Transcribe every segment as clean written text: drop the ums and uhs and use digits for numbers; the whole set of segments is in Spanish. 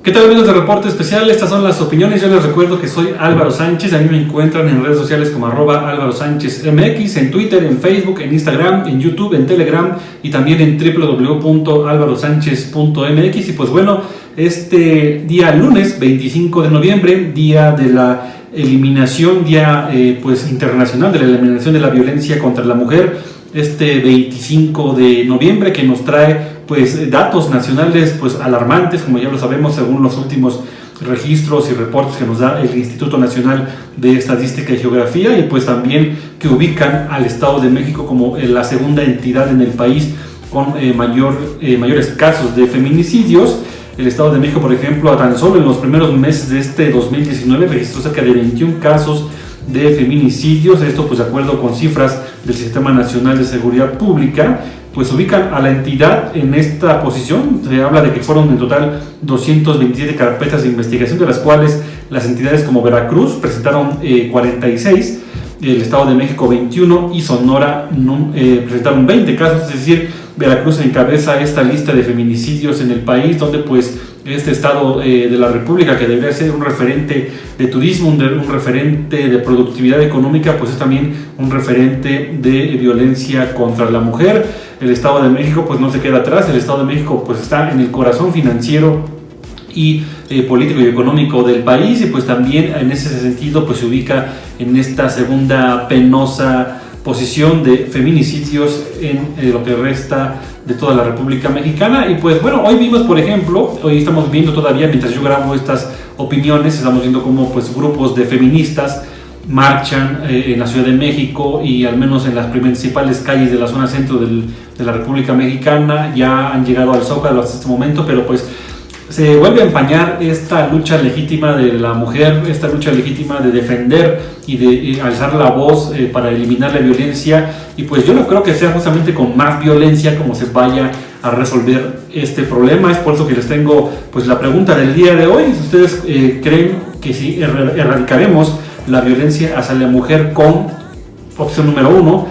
¿Qué tal, amigos de Reporte Especial? Estas son las opiniones. Yo les recuerdo que soy Álvaro Sánchez. A mí me encuentran en redes sociales como @AlvaroSánchezMX, en Twitter, en Facebook, en Instagram, en YouTube, en Telegram y también en www.alvarosanchez.mx. Y pues bueno, este día lunes 25 de noviembre, día de la eliminación, día pues internacional de la eliminación de la violencia contra la mujer, este 25 de noviembre, que nos trae pues datos nacionales pues alarmantes, como ya lo sabemos, según los últimos registros y reportes que nos da el Instituto Nacional de Estadística y Geografía, y pues también que ubican al Estado de México como la segunda entidad en el país con mayores casos de feminicidios. El Estado de México, por ejemplo, tan solo en los primeros meses de este 2019 registró cerca de 21 casos de feminicidios. Esto pues de acuerdo con cifras del Sistema Nacional de Seguridad Pública, pues ubican a la entidad en esta posición. Se habla de que fueron en total 227 carpetas de investigación, de las cuales las entidades como Veracruz presentaron 46, el Estado de México 21 y Sonora presentaron 20 casos. Es decir, Veracruz encabeza esta lista de feminicidios en el país, donde pues este estado de la República, que debería ser un referente de turismo, un referente de productividad económica, pues es también un referente de violencia contra la mujer. El Estado de México pues no se queda atrás. El Estado de México pues está en el corazón financiero y político y económico del país, y pues también en ese sentido pues se ubica en esta segunda penosa posición de feminicidios en lo que resta de toda la República Mexicana. Y pues bueno, hoy vimos, por ejemplo, hoy estamos viendo todavía, mientras yo grabo estas opiniones, estamos viendo cómo pues grupos de feministas marchan en la Ciudad de México, y al menos en las principales calles de la zona centro de la República Mexicana ya han llegado al Zócalo hasta este momento, pero pues se vuelve a empañar esta lucha legítima de la mujer, esta lucha legítima de defender y de alzar la voz para eliminar la violencia. Y pues yo no creo que sea justamente con más violencia como se vaya a resolver este problema. Es por eso que les tengo pues la pregunta del día de hoy. ¿Ustedes creen que si erradicaremos la violencia hacia la mujer con opción número 1,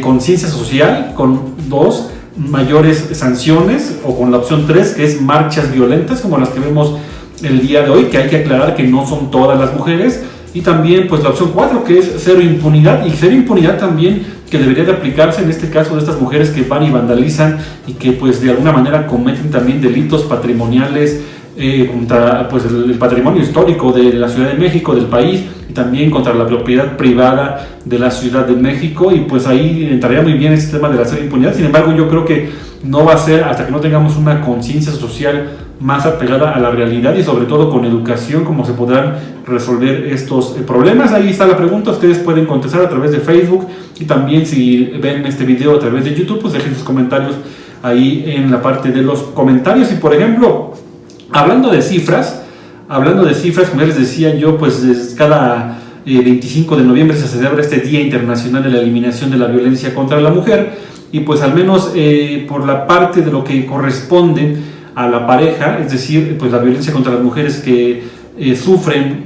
conciencia social, con 2, mayores sanciones, o con la opción 3, que es marchas violentas como las que vemos el día de hoy, que hay que aclarar que no son todas las mujeres, y también pues la opción 4, que es cero impunidad, y cero impunidad también que debería de aplicarse en este caso de estas mujeres que van y vandalizan y que pues de alguna manera cometen también delitos patrimoniales contra pues el patrimonio histórico de la Ciudad de México, del país, y también contra la propiedad privada de la Ciudad de México. Y pues ahí entraría muy bien este tema de la cero impunidad. Sin embargo, yo creo que no va a ser hasta que no tengamos una conciencia social más apegada a la realidad, y sobre todo con educación, como se podrán resolver estos problemas. Ahí está la pregunta, ustedes pueden contestar a través de Facebook, y también si ven este video a través de YouTube, pues dejen sus comentarios ahí en la parte de los comentarios. Y por ejemplo, hablando de cifras, como les decía yo, pues cada 25 de noviembre se celebra este Día Internacional de la Eliminación de la Violencia contra la Mujer, y pues al menos por la parte de lo que corresponde a la pareja, es decir, pues la violencia contra las mujeres que sufren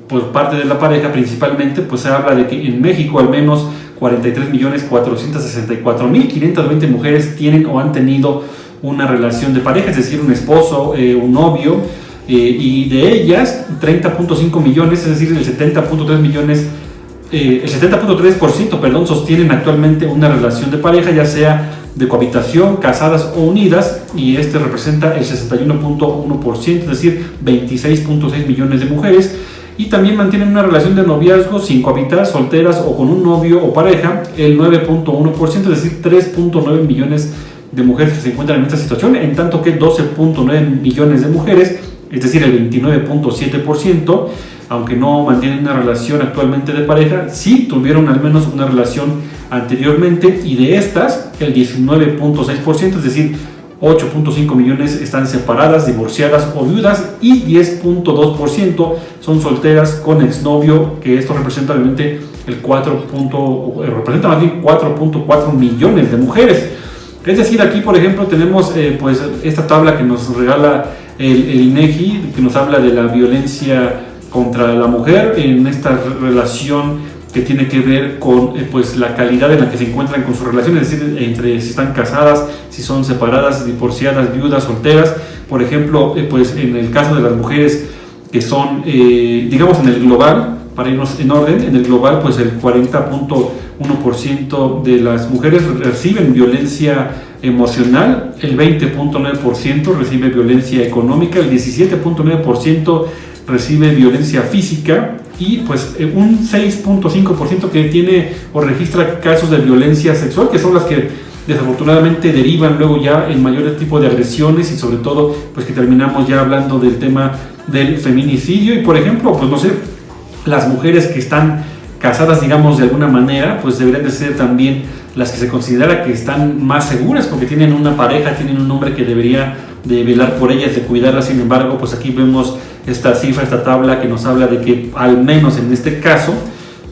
por parte de la pareja principalmente, pues se habla de que en México al menos 43.464.520 mujeres tienen o han tenido una relación de pareja, es decir, un esposo, un novio, y de ellas 30.5 millones, es decir, el 70.3%, sostienen actualmente una relación de pareja, ya sea de cohabitación, casadas o unidas, y este representa el 61.1%, es decir, 26.6 millones de mujeres. Y también mantienen una relación de noviazgo sin cohabitar, solteras o con un novio o pareja, el 9.1%, es decir, 3.9 millones de mujeres que se encuentran en esta situación, en tanto que 12.9 millones de mujeres, es decir, el 29.7%, aunque no mantienen una relación actualmente de pareja, sí tuvieron al menos una relación anteriormente, y de estas, el 19.6%, es decir, 8.5 millones están separadas, divorciadas o viudas, y 10.2% son solteras con exnovio, que esto representa obviamente representa más bien 4.4 millones de mujeres. Es decir, aquí por ejemplo tenemos pues esta tabla que nos regala el INEGI, que nos habla de la violencia contra la mujer en esta relación que tiene que ver con pues la calidad en la que se encuentran con sus relaciones, es decir, entre si están casadas, si son separadas, divorciadas, viudas, solteras. por ejemplo, pues en el caso de las mujeres que son, digamos en el global, para irnos en orden, en el global pues el 40.1% de las mujeres reciben violencia emocional, el 20.9% recibe violencia económica, el 17.9% recibe violencia física y pues un 6.5% que tiene o registra casos de violencia sexual, que son las que desafortunadamente derivan luego ya en mayores tipos de agresiones y sobre todo pues que terminamos ya hablando del tema del feminicidio. Y por ejemplo, pues no sé, las mujeres que están casadas, digamos, de alguna manera, pues deberían de ser también las que se considera que están más seguras porque tienen una pareja, tienen un hombre que debería de velar por ellas, de cuidarlas. Sin embargo, pues aquí vemos esta cifra, esta tabla que nos habla de que al menos en este caso,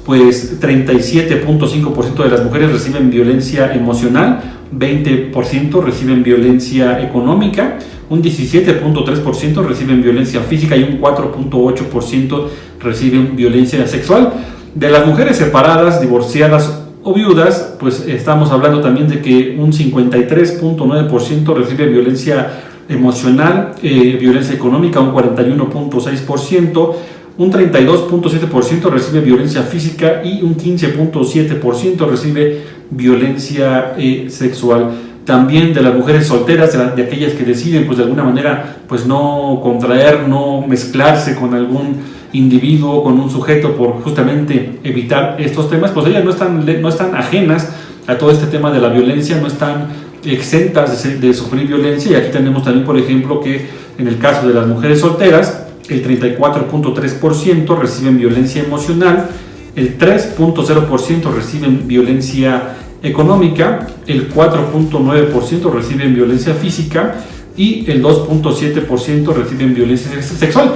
pues 37.5% de las mujeres reciben violencia emocional, 20% reciben violencia económica, un 17.3% reciben violencia física y un 4.8% reciben violencia sexual. De las mujeres separadas, divorciadas o viudas, pues estamos hablando también de que un 53.9% recibe violencia emocional, violencia económica, un 41.6%, un 32.7% recibe violencia física y un 15.7% recibe violencia sexual. También de las mujeres solteras, de aquellas que deciden pues de alguna manera pues no contraer, no mezclarse con algún individuo, con un sujeto por justamente evitar estos temas, pues ellas no están ajenas a todo este tema de la violencia, no están exentas de sufrir violencia. Y aquí tenemos también, por ejemplo, que en el caso de las mujeres solteras, el 34.3% reciben violencia emocional, el 3.0% reciben violencia económica, el 4.9% reciben violencia física y el 2.7% reciben violencia sexual.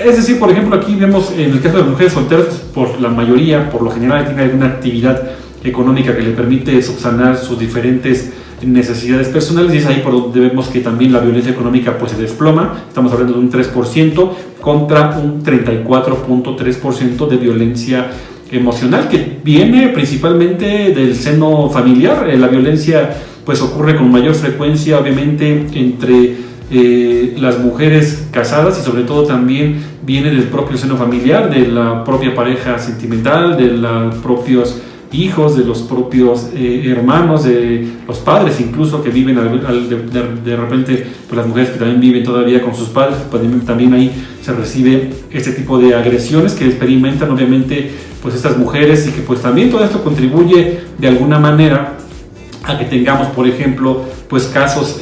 Es decir, por ejemplo, aquí vemos en el caso de las mujeres solteras, por la mayoría, por lo general, tiene alguna actividad económica que le permite subsanar sus diferentes necesidades personales, y es ahí por donde vemos que también la violencia económica pues se desploma. Estamos hablando de un 3% contra un 34.3% de violencia emocional, que viene principalmente del seno familiar. La violencia pues ocurre con mayor frecuencia obviamente entre las mujeres casadas y sobre todo también viene del propio seno familiar, de la propia pareja sentimental, de los propios hijos, de los propios hermanos, de los padres incluso que viven de repente, pues las mujeres que también viven todavía con sus padres, pues también ahí se recibe este tipo de agresiones que experimentan obviamente pues estas mujeres, y que pues también todo esto contribuye de alguna manera a que tengamos, por ejemplo, pues casos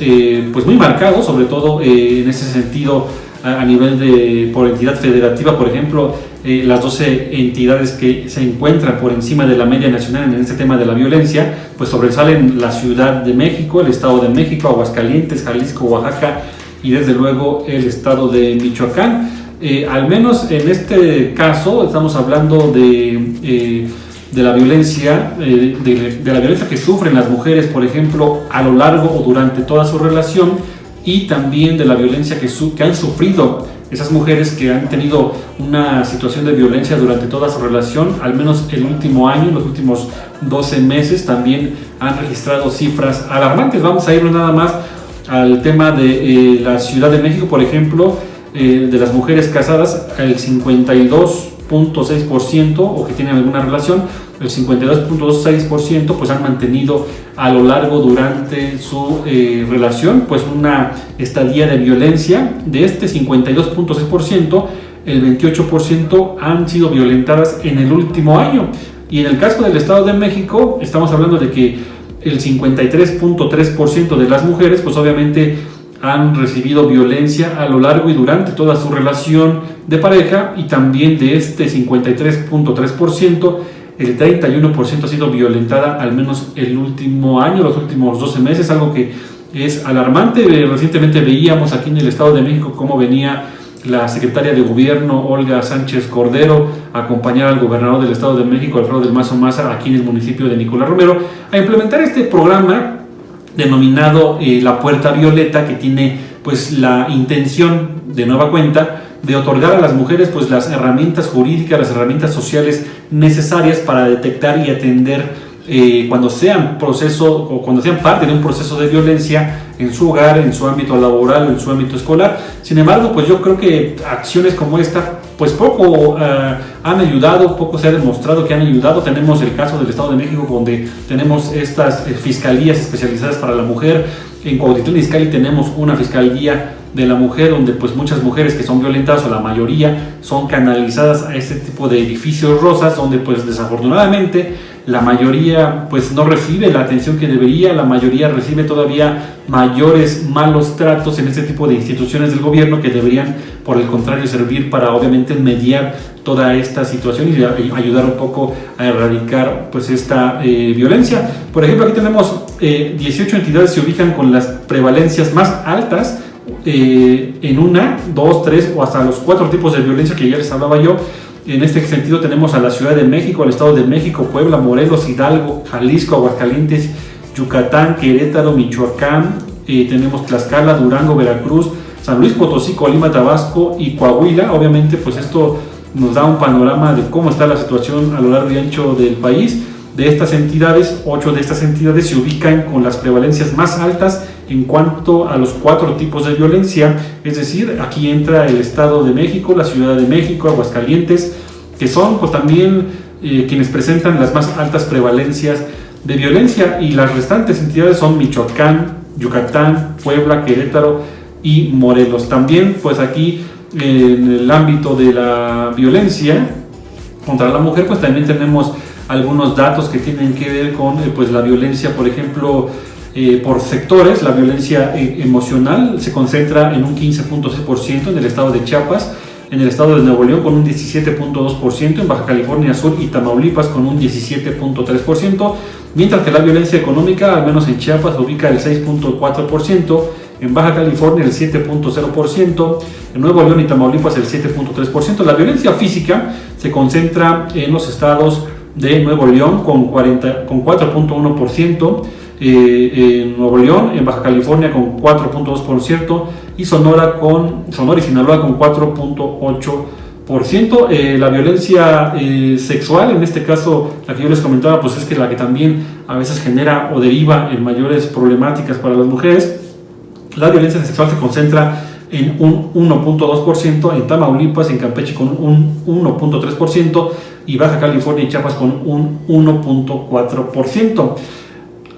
pues muy marcados, sobre todo en ese sentido a nivel por entidad federativa. Por ejemplo, las 12 entidades que se encuentran por encima de la media nacional en este tema de la violencia, pues sobresalen la Ciudad de México, el Estado de México, Aguascalientes, Jalisco, Oaxaca y desde luego el Estado de Michoacán. Al menos en este caso estamos hablando de la violencia, de la violencia que sufren las mujeres, por ejemplo, a lo largo o durante toda su relación, y también de la violencia que han sufrido esas mujeres que han tenido una situación de violencia durante toda su relación. Al menos el último año, los últimos 12 meses, también han registrado cifras alarmantes. Vamos a ir nada más al tema de la Ciudad de México, por ejemplo, de las mujeres casadas, el 52.6% o que tienen alguna relación, el 52.6% pues han mantenido a lo largo durante su relación pues una estadía de violencia. De este 52.6%, el 28% han sido violentadas en el último año. Y en el caso del Estado de México estamos hablando de que el 53.3% de las mujeres pues obviamente han recibido violencia a lo largo y durante toda su relación de pareja, y también de este 53.3%, el 31% ha sido violentada al menos el último año, los últimos 12 meses, algo que es alarmante. Recientemente veíamos aquí en el Estado de México cómo venía la secretaria de Gobierno, Olga Sánchez Cordero, a acompañar al gobernador del Estado de México, Alfredo del Mazo Maza, aquí en el municipio de Nicolás Romero, a implementar este programa denominado La Puerta Violeta, que tiene pues la intención de nueva cuenta de otorgar a las mujeres pues las herramientas jurídicas, las herramientas sociales necesarias para detectar y atender cuando sean parte de un proceso de violencia en su hogar, en su ámbito laboral o en su ámbito escolar. Sin embargo, pues yo creo que acciones como esta pues poco han ayudado, poco se ha demostrado que han ayudado. Tenemos el caso del Estado de México, donde tenemos estas fiscalías especializadas para la mujer. En Cuautitlán Izcalli tenemos una fiscalía de la mujer, donde pues muchas mujeres que son violentadas, o la mayoría, son canalizadas a este tipo de edificios rosas, donde pues desafortunadamente la mayoría pues no recibe la atención que debería. La mayoría recibe todavía mayores malos tratos en este tipo de instituciones del gobierno, que deberían por el contrario servir para obviamente mediar toda esta situación y ayudar un poco a erradicar pues esta violencia. Por ejemplo, aquí tenemos 18 entidades se ubican con las prevalencias más altas en 1, 2, 3 o hasta los 4 tipos de violencia que ya les hablaba yo. En este sentido tenemos a la Ciudad de México, al Estado de México, Puebla, Morelos, Hidalgo, Jalisco, Aguascalientes, Yucatán, Querétaro, Michoacán, tenemos Tlaxcala, Durango, Veracruz, San Luis Potosí, Colima, Tabasco y Coahuila. Obviamente pues esto nos da un panorama de cómo está la situación a lo largo y ancho del país. De estas entidades, 8 de estas entidades se ubican con las prevalencias más altas en cuanto a los 4 tipos de violencia. Es decir, aquí entra el Estado de México, la Ciudad de México, Aguascalientes, que son pues también quienes presentan las más altas prevalencias de violencia, y las restantes entidades son Michoacán, Yucatán, Puebla, Querétaro y Morelos. También pues aquí en el ámbito de la violencia contra la mujer pues también tenemos algunos datos que tienen que ver con pues la violencia, por ejemplo, por sectores. La violencia emocional se concentra en un 15.6% en el estado de Chiapas, en el estado de Nuevo León con un 17.2%, en Baja California Sur y Tamaulipas con un 17.3%, mientras que la violencia económica, al menos en Chiapas, ubica el 6.4%, en Baja California el 7.0%, en Nuevo León y Tamaulipas el 7.3%. La violencia física se concentra en los estados de Nuevo León con 4.1%, en Nuevo León, en Baja California con 4.2% y Sonora y Sinaloa con 4.8%. La violencia sexual, en este caso la que yo les comentaba, pues es que la que también a veces genera o deriva en mayores problemáticas para las mujeres. La violencia sexual se concentra en un 1.2%, en Tamaulipas, en Campeche con un 1.3% y Baja California y Chiapas con un 1.4%.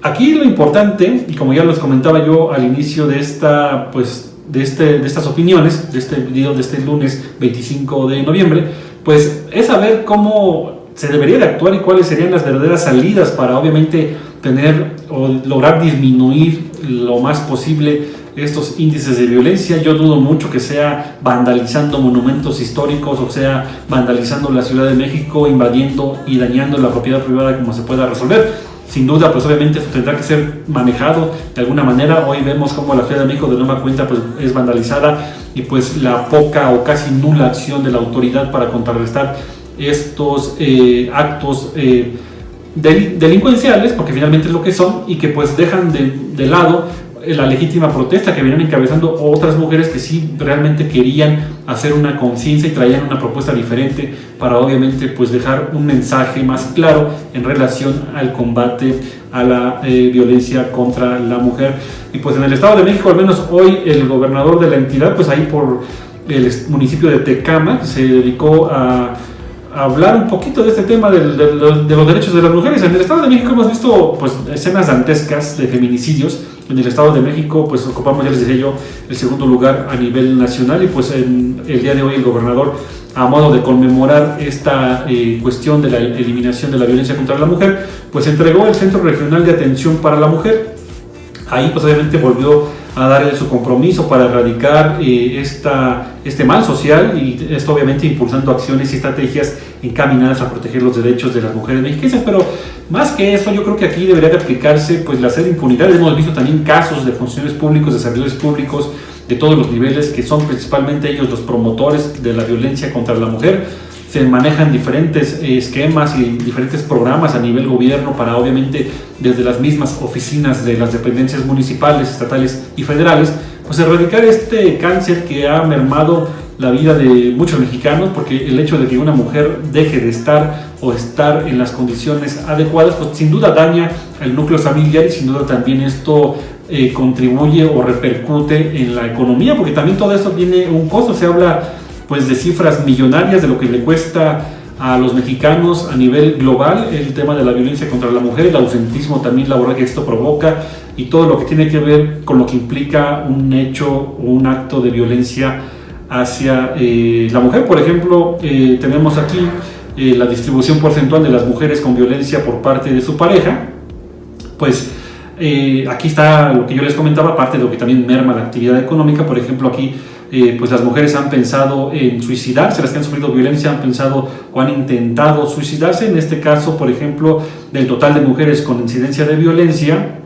Aquí lo importante, y como ya les comentaba yo al inicio de esta, pues, de estas opiniones, de este video de este lunes 25 de noviembre, pues es saber cómo se debería de actuar y cuáles serían las verdaderas salidas para obviamente tener o lograr disminuir lo más posible estos índices de violencia. Yo dudo mucho que sea vandalizando monumentos históricos, o sea vandalizando la Ciudad de México, invadiendo y dañando la propiedad privada como se pueda resolver. Sin duda, pues obviamente esto tendrá que ser manejado de alguna manera. Hoy vemos cómo la Ciudad de México de nueva cuenta pues es vandalizada, y pues la poca o casi nula acción de la autoridad para contrarrestar estos actos delincuenciales, porque finalmente es lo que son, y que pues dejan de lado la legítima protesta que vienen encabezando otras mujeres que sí realmente querían hacer una conciencia y traían una propuesta diferente para obviamente pues dejar un mensaje más claro en relación al combate a la violencia contra la mujer. Y pues en el Estado de México, al menos hoy, el gobernador de la entidad, pues ahí por el municipio de Tecámac, se dedicó a hablar un poquito de este tema de los derechos de las mujeres. En el Estado de México hemos visto pues escenas dantescas de feminicidios. En el Estado de México pues ocupamos, ya les decía yo, el segundo lugar a nivel nacional, y pues en el día de hoy el gobernador, a modo de conmemorar esta cuestión de la eliminación de la violencia contra la mujer, pues entregó el Centro Regional de Atención para la Mujer. Ahí pues obviamente volvió a dar su compromiso para erradicar este mal social, y esto obviamente impulsando acciones y estrategias encaminadas a proteger los derechos de las mujeres mexicanas. Pero más que eso, yo creo que aquí debería de aplicarse pues la cero impunidad. Hemos visto también casos de funcionarios públicos, de servidores públicos de todos los niveles, que son principalmente ellos los promotores de la violencia contra la mujer. Se manejan diferentes esquemas y diferentes programas a nivel gobierno para obviamente desde las mismas oficinas de las dependencias municipales, estatales y federales, pues erradicar este cáncer que ha mermado la vida de muchos mexicanos, porque el hecho de que una mujer deje de estar o estar en las condiciones adecuadas, pues sin duda daña el núcleo familiar, y sin duda también esto contribuye o repercute en la economía, porque también todo eso tiene un costo. Se habla pues de cifras millonarias de lo que le cuesta a los mexicanos a nivel global el tema de la violencia contra la mujer, el ausentismo también laboral que esto provoca y todo lo que tiene que ver con lo que implica un hecho o un acto de violencia hacia la mujer. Por ejemplo, tenemos aquí la distribución porcentual de las mujeres con violencia por parte de su pareja. Pues aquí está lo que yo les comentaba, aparte de lo que también merma la actividad económica. Por ejemplo, aquí pues las mujeres han pensado en suicidarse, las que han sufrido violencia han pensado o han intentado suicidarse. En este caso, por ejemplo, del total de mujeres con incidencia de violencia,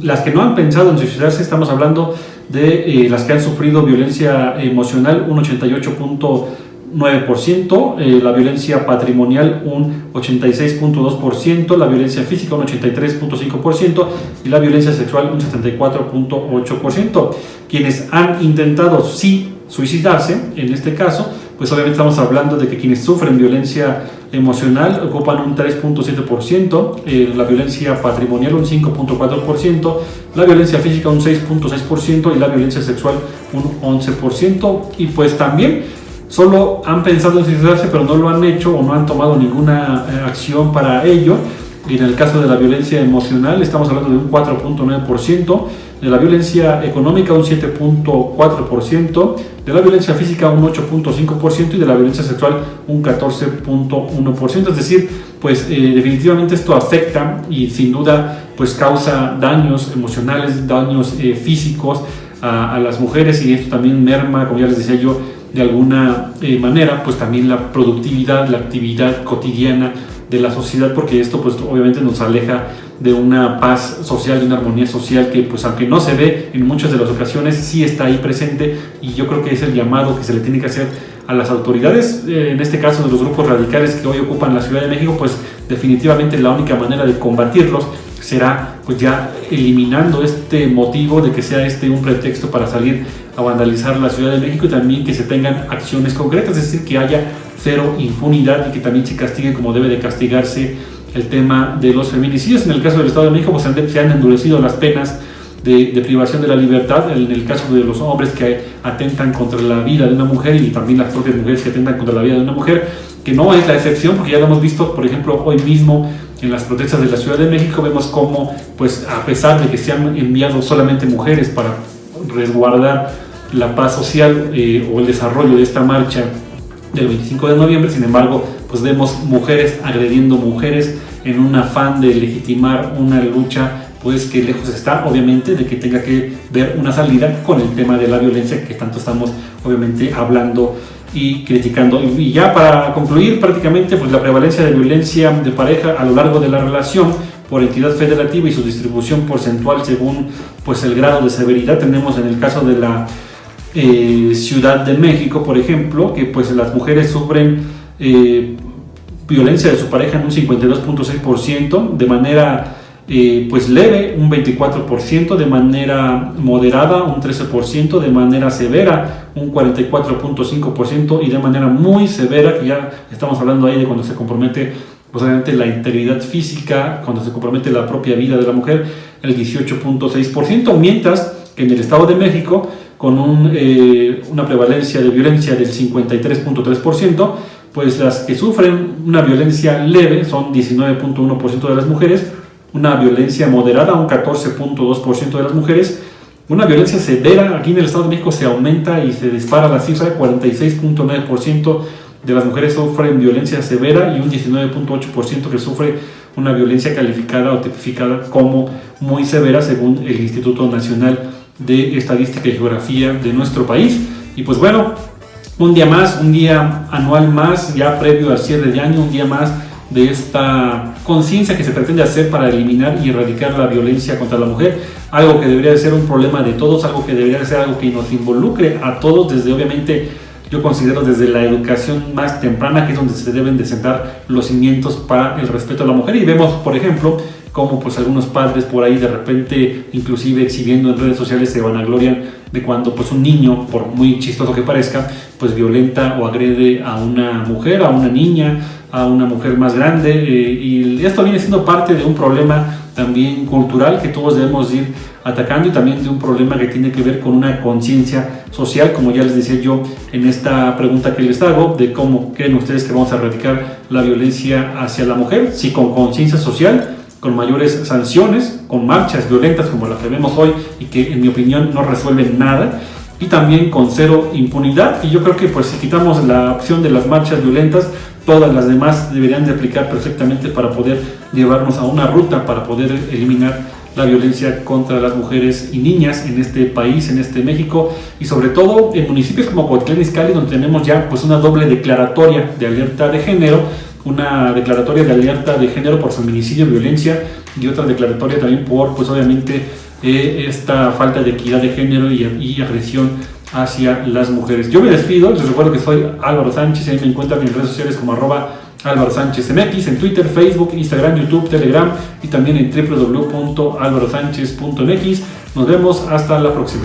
las que no han pensado en suicidarse, estamos hablando de las que han sufrido violencia emocional, un 88.9%, la violencia patrimonial un 86.2%, la violencia física un 83.5% y la violencia sexual un 74.8%. Quienes han intentado sí suicidarse, en este caso, pues obviamente estamos hablando de que quienes sufren violencia emocional ocupan un 3.7%, la violencia patrimonial un 5.4%, la violencia física un 6.6% y la violencia sexual un 11%. Y pues también solo han pensado en suicidarse, pero no lo han hecho o no han tomado ninguna acción para ello. En el caso de la violencia emocional estamos hablando de un 4.9%, de la violencia económica un 7.4%, de la violencia física un 8.5% y de la violencia sexual un 14.1%. Es decir, pues definitivamente esto afecta y sin duda pues causa daños emocionales, daños físicos a las mujeres, y esto también merma, como ya les decía yo, de alguna manera pues también la productividad, la actividad cotidiana de la sociedad, porque esto pues obviamente nos aleja de una paz social, de una armonía social que pues aunque no se ve en muchas de las ocasiones, sí está ahí presente. Y yo creo que es el llamado que se le tiene que hacer a las autoridades, en este caso de los grupos radicales que hoy ocupan la Ciudad de México. Pues definitivamente la única manera de combatirlos será pues ya eliminando este motivo de que sea este un pretexto para salir a vandalizar la Ciudad de México, y también que se tengan acciones concretas, es decir, que haya cero impunidad y que también se castigue como debe de castigarse el tema de los feminicidios. En el caso del Estado de México pues se han endurecido las penas de privación de la libertad en el caso de los hombres que atentan contra la vida de una mujer, y también las propias mujeres que atentan contra la vida de una mujer, que no es la excepción, porque ya lo hemos visto, por ejemplo, hoy mismo en las protestas de la Ciudad de México vemos cómo, pues a pesar de que se han enviado solamente mujeres para resguardar la paz social o el desarrollo de esta marcha del 25 de noviembre, sin embargo, pues vemos mujeres agrediendo mujeres en un afán de legitimar una lucha pues que lejos está obviamente de que tenga que ver una salida con el tema de la violencia que tanto estamos obviamente hablando y criticando. Y ya para concluir, prácticamente pues la prevalencia de violencia de pareja a lo largo de la relación por entidad federativa y su distribución porcentual según pues el grado de severidad. Tenemos en el caso de la Ciudad de México, por ejemplo, que pues las mujeres sufren violencia de su pareja en un 52.6%, de manera pues leve un 24%, de manera moderada un 13%, de manera severa un 44.5% y de manera muy severa, que ya estamos hablando ahí de cuando se compromete pues obviamente la integridad física, cuando se compromete la propia vida de la mujer, el 18.6%, mientras que en el Estado de México con una prevalencia de violencia del 53.3%, pues las que sufren una violencia leve son 19.1% de las mujeres, una violencia moderada un 14.2% de las mujeres, una violencia severa aquí en el Estado de México se aumenta y se dispara la cifra, 46.9% de las mujeres sufren violencia severa y un 19.8% que sufre una violencia calificada o tipificada como muy severa según el Instituto Nacional de Estadística y Geografía de nuestro país. Y pues bueno, un día más, un día anual más, ya previo al cierre de año, un día más de esta conciencia que se pretende hacer para eliminar y erradicar la violencia contra la mujer, algo que debería de ser un problema de todos, algo que debería de ser algo que nos involucre a todos, desde obviamente yo considero desde la educación más temprana, que es donde se deben de sentar los cimientos para el respeto a la mujer. Y vemos, por ejemplo, como pues algunos padres por ahí de repente, inclusive exhibiendo en redes sociales, se vanaglorian de cuando pues un niño, por muy chistoso que parezca, pues violenta o agrede a una mujer, a una niña, a una mujer más grande, y esto viene siendo parte de un problema también cultural que todos debemos ir atacando, y también de un problema que tiene que ver con una conciencia social, como ya les decía yo en esta pregunta que les hago, de cómo creen ustedes que vamos a erradicar la violencia hacia la mujer, si con conciencia social, con mayores sanciones, con marchas violentas como la que vemos hoy y que en mi opinión no resuelven nada, y también con cero impunidad. Y yo creo que pues si quitamos la opción de las marchas violentas, todas las demás deberían de aplicar perfectamente para poder llevarnos a una ruta para poder eliminar la violencia contra las mujeres y niñas en este país, en este México, y sobre todo en municipios como Cuautitlán Izcalli, donde tenemos ya pues una doble declaratoria de alerta de género, una declaratoria de alerta de género por feminicidio, violencia, y otra declaratoria también por pues obviamente esta falta de equidad de género y agresión hacia las mujeres. Yo me despido, les recuerdo que soy Álvaro Sánchez, ahí me encuentran en redes sociales como @Álvaro Sánchez MX, en Twitter, Facebook, Instagram, YouTube, Telegram y también en www.alvarosanchez.mx. Nos vemos hasta la próxima.